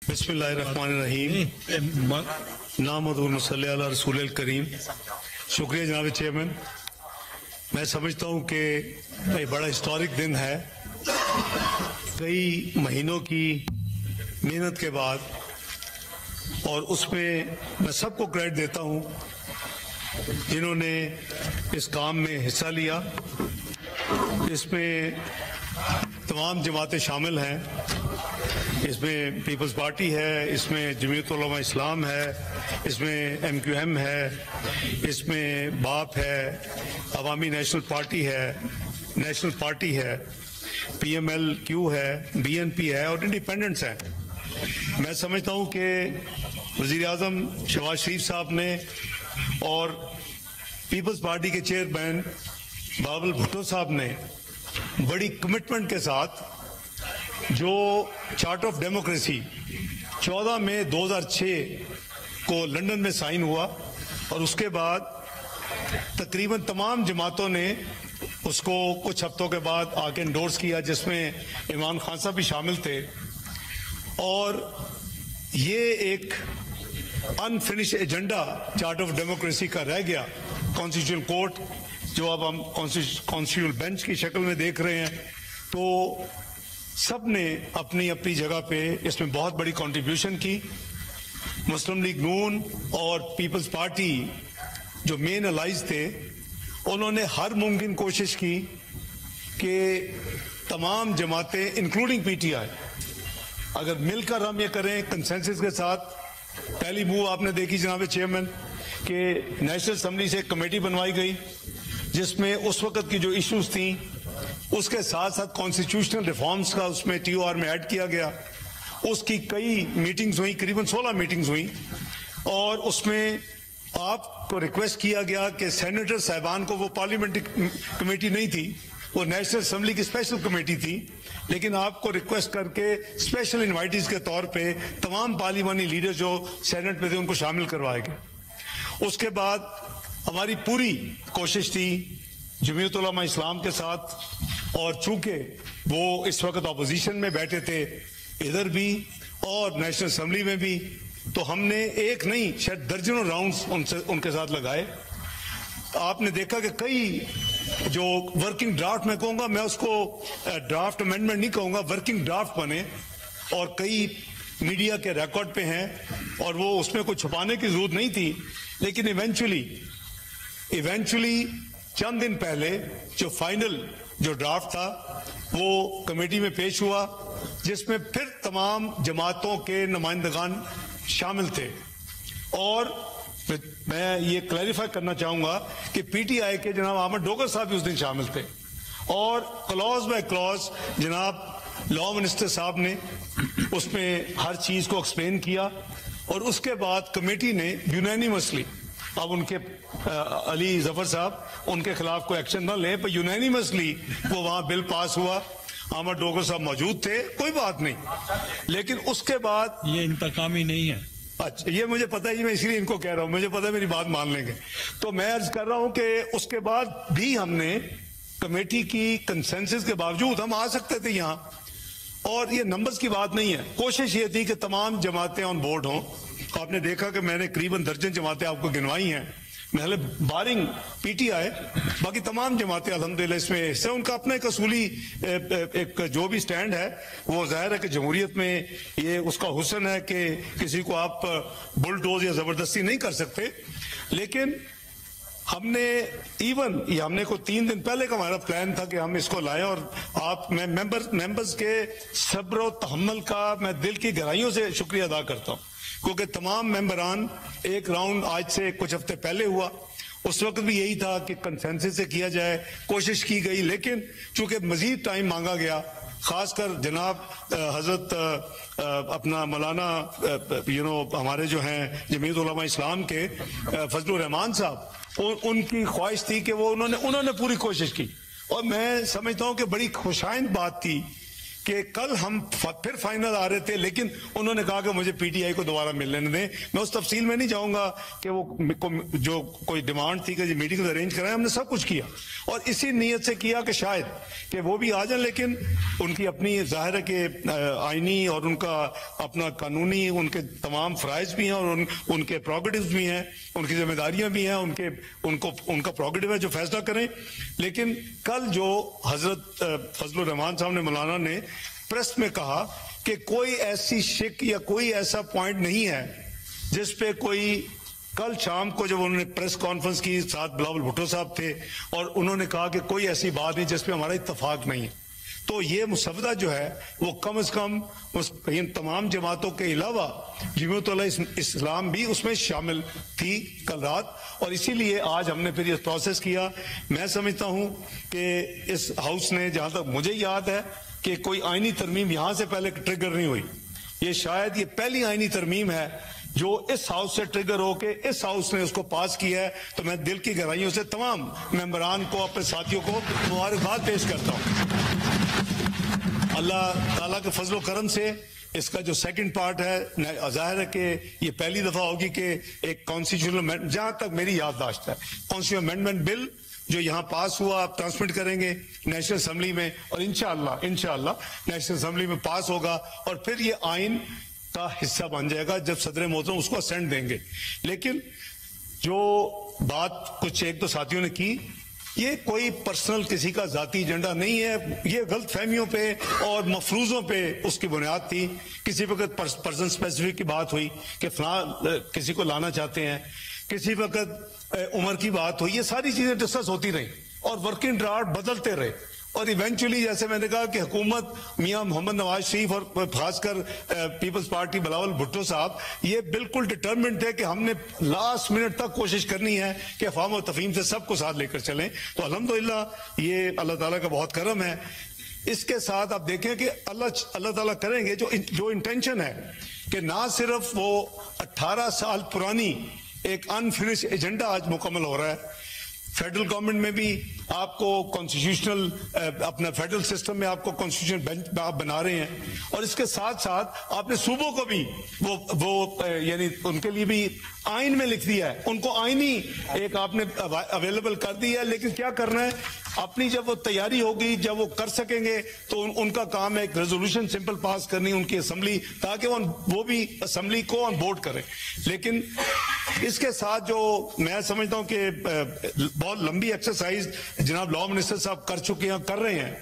बिस्मिल्लाहिर्रहमानिर्रहीम नामदुल रसूल करीम। शुक्रिया जनाब चेयरमैन। मैं समझता हूँ कि ये बड़ा हिस्टोरिक दिन है। कई महीनों की मेहनत के बाद, और उसमें मैं सबको क्रेडिट देता हूँ जिन्होंने इस काम में हिस्सा लिया। इसमें तमाम जमातें शामिल हैं। इसमें पीपल्स पार्टी है, इसमें जमीयत उलमा इस्लाम है, इसमें MQM है, इसमें बाप है, अवामी नेशनल पार्टी है, नेशनल पार्टी है, PMLQ है, BNP है और इंडिपेंडेंट्स हैं। मैं समझता हूँ कि वज़ीर आज़म शहबाज शरीफ साहब ने और पीपल्स पार्टी के चेयरमैन बाबुल भुट्टो साहब ने बड़ी कमिटमेंट के साथ जो चार्टर ऑफ डेमोक्रेसी 14 मई 2006 को लंदन में साइन हुआ और उसके बाद तकरीबन तमाम जमातों ने उसको कुछ हफ्तों के बाद आके इंडोर्स किया, जिसमें इमरान खान साहब भी शामिल थे। और ये एक unfinished agenda charter of democracy का रह गया। कॉन्स्टिट्यूशनल कोर्ट जो अब हम कॉन्स्टिट्यूशनल बेंच की शक्ल में देख रहे हैं, तो सब ने अपनी अपनी जगह पे इसमें बहुत बड़ी कंट्रीब्यूशन की। मुस्लिम लीग नून और पीपल्स पार्टी जो मेन अलाइज थे, उन्होंने हर मुमकिन कोशिश की कि तमाम जमातें इंक्लूडिंग PTI अगर मिलकर हम ये करें कंसेंसस के साथ। पहली मूव आपने देखी जनाब चेयरमैन कि नेशनल असेंबली से एक कमेटी बनवाई गई जिसमें उस वक्त की जो इश्यूज थी उसके साथ साथ कॉन्स्टिट्यूशनल रिफॉर्म्स का उसमें TOR में ऐड किया गया। उसकी कई मीटिंग्स हुई, करीबन 16 मीटिंग्स हुई, और उसमें आपको रिक्वेस्ट किया गया कि सेनेटर साहिबान को, वो पार्लियामेंट्री कमेटी नहीं थी, वो नेशनल असेंबली की स्पेशल कमेटी थी, लेकिन आपको रिक्वेस्ट करके स्पेशल इन्वाइटीज के तौर पे तमाम पार्लियामानी लीडर जो सेनेट में थे उनको शामिल करवाए गए। उसके बाद हमारी पूरी कोशिश थी जमीयत उलमा इस्लाम के साथ, और चूंकि वो इस वक्त अपोजिशन में बैठे थे इधर भी और नेशनल असेंबली में भी, तो हमने एक नहीं शायद दर्जनों राउंड्स उनके साथ लगाए। आपने देखा कि कई जो वर्किंग ड्राफ्ट, मैं कहूँगा, मैं उसको ड्राफ्ट अमेंडमेंट नहीं कहूँगा, वर्किंग ड्राफ्ट बने और कई मीडिया के रिकॉर्ड पे हैं, और वो उसमें कुछ छुपाने की जरूरत नहीं थी। लेकिन इवेंचुअली चंद दिन पहले जो फाइनल जो ड्राफ्ट था वो कमेटी में पेश हुआ, जिसमें फिर तमाम जमातों के नुमाइंदगान शामिल थे। और मैं ये क्लैरिफाई करना चाहूंगा कि PTI के जनाब अहमद डोगर साहब भी उस दिन शामिल थे, और क्लॉज बाय क्लॉज जनाब लॉ मिनिस्टर साहब ने उसमें हर चीज को एक्सप्लेन किया। और उसके बाद कमेटी ने यूनैनिमसली, अब उनके अली जफर साहब उनके खिलाफ कोई एक्शन ना ले, पर यूनैनिमसली वो वहां बिल पास हुआ। अहमद डोगर साहब मौजूद थे, कोई बात नहीं, लेकिन उसके बाद ये इंतकामी नहीं है। अच्छा, ये मुझे पता है, मैं इसलिए इनको कह रहा हूं, मुझे पता है मेरी बात मान लेंगे। तो मैं अर्ज कर रहा हूं कि उसके बाद भी हमने कमेटी की कंसेंसस के बावजूद हम आ सकते थे यहाँ, और ये नंबर्स की बात नहीं है। कोशिश ये थी कि तमाम जमातें ऑन बोर्ड हों। आपने देखा कि मैंने करीबन दर्जन जमातें आपको गिनवाई हैं, मतलब बारिंग PTI, बाकी तमाम जमातें अल्हम्दुलिल्लाह इसमें हिस्सा। उनका अपना एक असूली एक जो भी स्टैंड है, वो जाहिर है कि जमहूरियत में ये उसका हुस्न है कि किसी को आप बुलडोज या जबरदस्ती नहीं कर सकते। लेकिन हमने ये हमने को 3 दिन पहले का हमारा प्लान था कि हम इसको लाएं, और आप मेंबर्स के सब्र और तहम्मुल का मैं दिल की गहराइयों से शुक्रिया अदा करता हूँ, क्योंकि तमाम मेंबरान एक राउंड आज से कुछ हफ्ते पहले हुआ, उस वक्त भी यही था कि कंसेंसस से किया जाए, कोशिश की गई, लेकिन चूंकि मजीद टाइम मांगा गया, खासकर जनाब हजरत अपना मौलाना हमारे जो हैं जमीयत उलमा इस्लाम के फजलुर रहमान साहब, उनकी ख्वाहिश थी कि वो उन्होंने पूरी कोशिश की। और मैं समझता हूँ कि बड़ी खुशाइंद बात थी कि कल हम फिर फाइनल आ रहे थे, लेकिन उन्होंने कहा कि मुझे पीटीआई को दोबारा मिलने दें। मैं उस तफसील में नहीं जाऊंगा कि वो जो कोई डिमांड थी कि मीटिंग अरेंज कराएं, हमने सब कुछ किया और इसी नीयत से किया कि शायद कि वो भी आ जाए, लेकिन उनकी अपनी जाहिर है कि आईनी और उनका अपना कानूनी उनके तमाम फ़राइज़ भी हैं और उनके प्रोगेटिव्स भी हैं, उनकी जिम्मेदारियां भी हैं, उनका प्रोगेटिव है जो फैसला करें। लेकिन कल जो हजरत फजलुर रहमान साहब ने मौलाना ने प्रेस में कहा कि कोई ऐसी शिक या कोई ऐसा पॉइंट नहीं है जिस पे कोई, कल शाम को जब उन्होंने प्रेस कॉन्फ्रेंस की, साथ बिलावल भुट्टो साहब थे और उन्होंने कहा कि कोई ऐसी बात नहीं जिस पे हमारा इत्तफाक नहीं है। तो ये मुसवदा जो है वो कम से कम इन तमाम जमातों के अलावा जमीयत इस्लाम भी उसमें शामिल थी कल रात, और इसीलिए आज हमने फिर ये प्रोसेस किया। मैं समझता हूँ कि इस हाउस ने, जहाँ तक मुझे याद है, कि कोई आईनी तरमीम यहाँ से पहले ट्रिगर नहीं हुई। ये शायद ये पहली आईनी तरमीम है जो इस हाउस से ट्रिगर होके इस हाउस ने उसको पास किया है। तो मैं दिल की गहराइयों से तमाम मेंबरान को, अपने साथियों को मुबारकबाद पेश करता हूँ। अल्लाह ताला के फजलो करम से इसका जो सेकंड पार्ट है, जाहिर है कि ये पहली दफा होगी कि एक कॉन्स्टिट्यूशनल, जहां तक मेरी याददाश्त है, कॉन्स्टिट्यूशनल अमेंडमेंट बिल जो यहाँ पास हुआ आप ट्रांसमिट करेंगे नेशनल असेंबली में, और इंशाअल्लाह नेशनल असेंबली में पास होगा और फिर ये आइन का हिस्सा बन जाएगा जब सदर मोहतरम उसको असेंट देंगे। लेकिन जो बात कुछ एक दो साथियों ने की, ये कोई पर्सनल किसी का जाती एजेंडा नहीं है, ये गलत फहमियों पे और मफरूजों पे उसकी बुनियाद थी। किसी वक्त पर्सन स्पेसिफिक की बात हुई कि फलां किसी को लाना चाहते हैं, किसी वक्त उम्र की बात हुई, ये सारी चीजें डिस्कस होती रही और वर्किंग ड्राफ्ट बदलते रहे और इवेंचुअली जैसे मैंने कहा कि हुकूमत मियां मोहम्मद नवाज शरीफ और खासकर पीपल्स पार्टी बिलावल भुट्टो साहब ये बिल्कुल डिटर्मिन्ड थे कि हमने लास्ट मिनट तक कोशिश करनी है कि अफ़वाम और तफहीम से सबको साथ लेकर चलें। तो अल्हम्दुलिल्लाह ये अल्लाह ताला का बहुत करम है। इसके साथ आप देखें कि अल्लाह ताला करेंगे जो इंटेंशन है कि ना सिर्फ वो 18 साल पुरानी एक अनफिनिश एजेंडा आज मुकम्मल हो रहा है, फेडरल गवर्नमेंट में भी आपको कॉन्स्टिट्यूशनल अपना फेडरल सिस्टम में आपको कॉन्स्टिट्यूशन बेंच आप बना रहे हैं, और इसके साथ साथ आपने सूबों को भी वो यानी उनके लिए भी आइन में लिख दिया है, उनको आईनी एक आपने अवेलेबल कर दिया है। लेकिन क्या करना है, अपनी जब वो तैयारी होगी, जब वो कर सकेंगे तो उनका काम है एक रेजोल्यूशन सिंपल पास करनी उनकी असेंबली, ताकि वो भी असेंबली को ऑन बोर्ड करें। लेकिन इसके साथ जो मैं समझता हूं कि बहुत लंबी एक्सरसाइज जनाब लॉ मिनिस्टर साहब कर चुके हैं, कर रहे हैं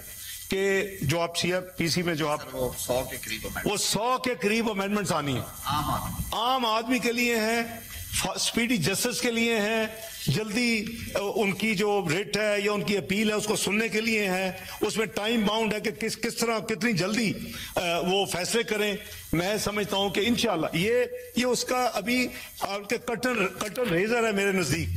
कि जो आप सीआरपीसी में जो आप वो 100 के करीब अमेंडमेंट्स आनी है, आम आदमी के लिए हैं, स्पीडी जस्टिस के लिए हैं, जल्दी उनकी जो रेट है या उनकी अपील है उसको सुनने के लिए है, उसमें टाइम बाउंड है कि किस तरह कितनी जल्दी वो फैसले करें। मैं समझता हूं कि इंशाल्लाह ये उसका अभी आपके कटर रेजर है मेरे नजदीक,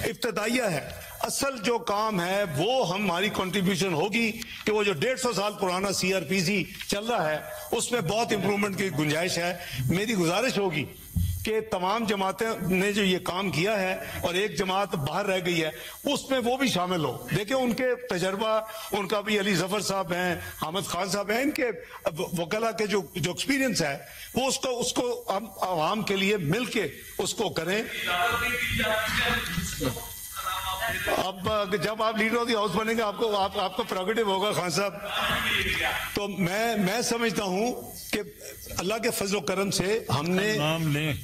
इब्तदाइया है। असल जो काम है वो हमारी कंट्रीब्यूशन होगी कि वो जो 150 साल पुराना सीआरपीसी चल रहा है उसमें बहुत इंप्रूवमेंट की गुंजाइश है। मेरी गुजारिश होगी कि तमाम जमातें ने जो ये काम किया है और एक जमात बाहर रह गई है उसमें वो भी शामिल हो। देखिए उनके तजर्बा, उनका भी अली जफर साहब हैं, हामिद खान साहब हैं, इनके वकला के जो एक्सपीरियंस है वो उसको हम आवाम के लिए मिल के उसको करें। अब जब आप लीडर ऑफ द हाउस बनेंगे आपको प्रोगेटिव होगा खान साहब। तो मैं समझता हूं कि अल्लाह के फजल करम से हमने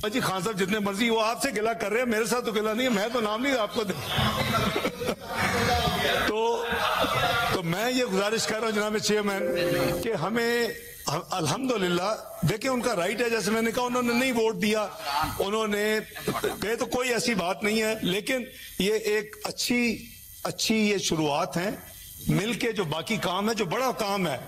जी खान साहब जितने मर्जी वो आपसे गिला कर रहे हैं, मेरे साथ तो गिला नहीं है, मैं तो नाम नहीं आपको तो मैं ये गुजारिश कर रहा हूं जनाब चेयरमैन कि हमें अल्हम्दुलिल्लाह देखिए उनका राइट है, जैसे मैंने कहा उन्होंने नहीं वोट दिया, उन्होंने कहे तो कोई ऐसी बात नहीं है, लेकिन ये एक अच्छी ये शुरुआत है। मिलके जो बाकी काम है, जो बड़ा काम है,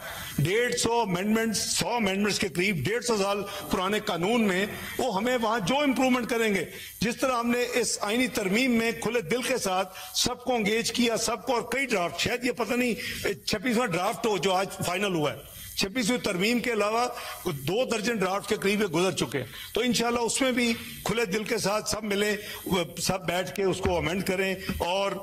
150 अमेंडमेंट्स 100 अमेंडमेंट्स के करीब 150 साल पुराने कानून में, वो हमें वहां जो इंप्रूवमेंट करेंगे, जिस तरह हमने इस आईनी तरमीम में खुले दिल के साथ सबको एंगेज किया, सबको, और कई ड्राफ्ट, शायद ये पता नहीं 26वां ड्राफ्ट हो जो आज फाइनल हुआ है, 26वीं तरमीम के अलावा 2 दर्जन ड्राफ्ट के करीब गुजर चुके हैं। तो इंशाल्लाह उसमें भी खुले दिल के साथ सब मिले, सब बैठ के उसको अमेंड करें और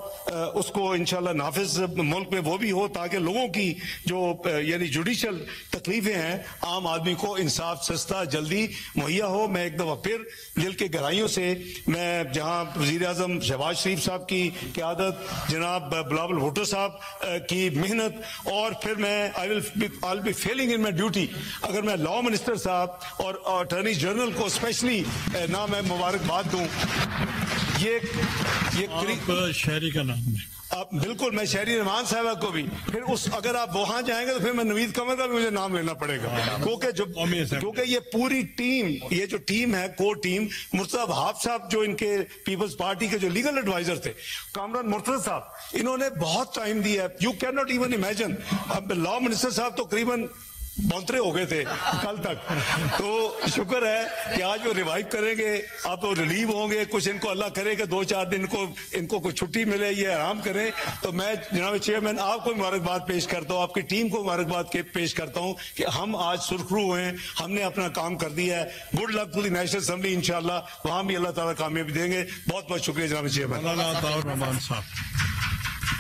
उसको इंशाल्लाह नाफिज मुल्क में वो भी हो, ताकि लोगों की जो यानी जुडिशल तकलीफें हैं, आम आदमी को इंसाफ सस्ता जल्दी मुहैया हो। मैं एक दफा फिर दिल के गहराइयों से मैं जहां वजीर आजम शहबाज शरीफ साहब की क़यादत, जनाब बिलावल भुट्टो साहब की मेहनत, और फिर मैं I will be Fehling in my duty अगर मैं लॉ मिनिस्टर साहब और अटॉर्नी जनरल को स्पेशली ना मैं मुबारकबाद दूं। ये शहरी का नाम है। आप बिल्कुल, मैं शहरी रहमान साहबा को भी फिर अगर आप वहां जाएंगे तो फिर मैं नवीद कमर का भी मुझे नाम लेना पड़ेगा, क्योंकि ये पूरी टीम, ये जो टीम है कोर टीम, मुर्तजा वहाब साहब जो इनके पीपल्स पार्टी के जो लीगल एडवाइजर थे, कामरान मुर्तजा साहब, इन्होंने बहुत टाइम दिया है। You can not even imagine. अब लॉ मिनिस्टर साहब तो करीबन बौंतरे हो गए थे कल तक, तो शुक्र है कि आज वो रिवाइव करेंगे, आप वो रिलीव होंगे, कुछ इनको अल्लाह करे कि 2-4 दिन इनको कुछ छुट्टी मिले, ये आराम करें। तो मैं जनाब चेयरमैन आपको मुबारकबाद पेश करता हूँ, आपकी टीम को मुबारकबाद पेश करता हूँ कि हम आज सुरखरू हुए हैं, हमने अपना काम कर दिया है। Good luck to the national assembly, इंशाल्लाह वहां भी अल्लाह ताला कामयाबी देंगे। बहुत बहुत शुक्रिया जनाब चेयरमैन।